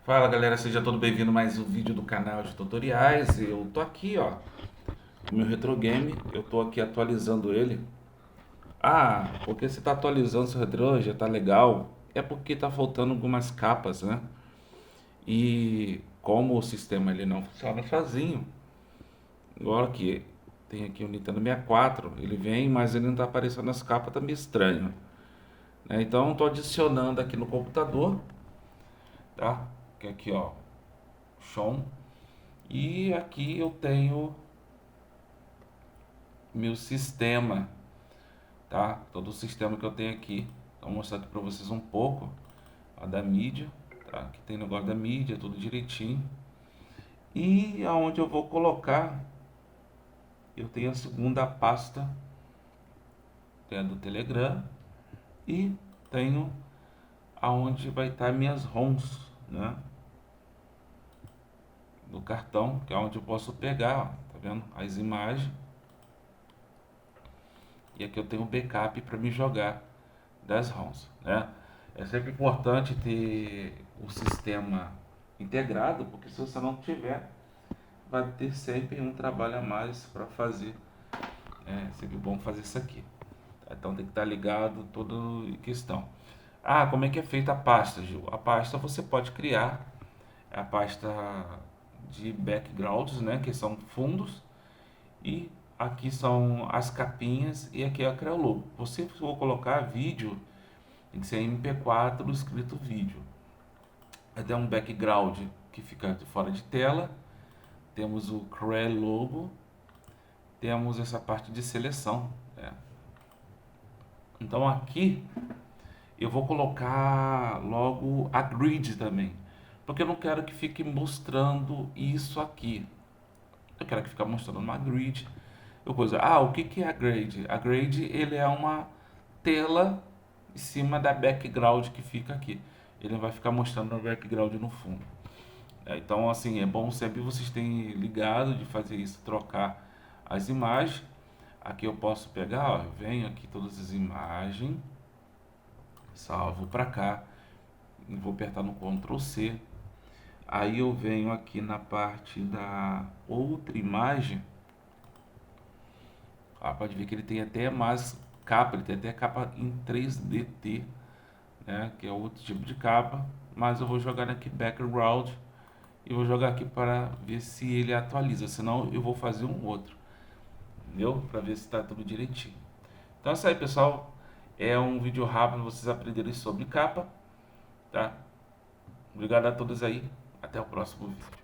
Fala galera, seja todo bem-vindo a mais um vídeo do canal de tutoriais. Eu tô aqui, ó, com o meu retro game. Eu tô aqui atualizando ele. Porque você tá atualizando seu retro, já tá legal. É porque tá faltando algumas capas, né? E como o sistema ele não funciona sozinho, igual aqui, tem aqui o Nintendo 64, ele vem, mas ele não tá aparecendo as capas, tá meio estranho, né? Então eu tô adicionando aqui no computador, tá? Que é aqui, ó, Sean. E aqui eu tenho meu sistema, tá? Todo o sistema que eu tenho aqui. Vou mostrar aqui para vocês um pouco a da mídia, tá? Aqui tem negócio da mídia, tudo direitinho. E aonde eu vou colocar, eu tenho a segunda pasta, tem a do Telegram e tenho aonde vai estar minhas ROMs, né? Do cartão, que é onde eu posso pegar, ó, tá vendo? As imagens. E aqui eu tenho um backup para me jogar das ROMs, né? É sempre importante ter o sistema integrado, porque se você não tiver, vai ter sempre um trabalho a mais para fazer. É sempre bom fazer isso aqui. Então tem que estar ligado toda questão. Como é que é feita a pasta, Gil? A pasta você pode criar a pasta de backgrounds, né, que são fundos, e aqui são as capinhas e aqui é o logo. Você for colocar vídeo, tem que ser MP4 escrito vídeo. Até um background que fica de fora de tela. Temos o Creel Logo. Temos essa parte de seleção, né? Então aqui eu vou colocar logo a grid também. Porque eu não quero que fique mostrando isso aqui. Eu quero que fique mostrando uma grid. O que que é a grade? A grade ele é uma tela em cima da background que fica aqui. Ele vai ficar mostrando o background no fundo. Então, assim, é bom sempre vocês terem ligado de fazer isso, trocar as imagens. Aqui eu posso pegar, ó, eu venho aqui todas as imagens, salvo para cá, e vou apertar no Ctrl C. Aí eu venho aqui na parte da outra imagem. Pode ver que ele tem até mais capa, ele tem até capa em 3DT, né, que é outro tipo de capa, mas eu vou jogar aqui background e vou jogar aqui para ver se ele atualiza, senão eu vou fazer um outro, entendeu? Para ver se está tudo direitinho. Então é isso aí, pessoal, é um vídeo rápido para vocês aprenderem sobre capa, tá? Obrigado a todos aí, até o próximo vídeo.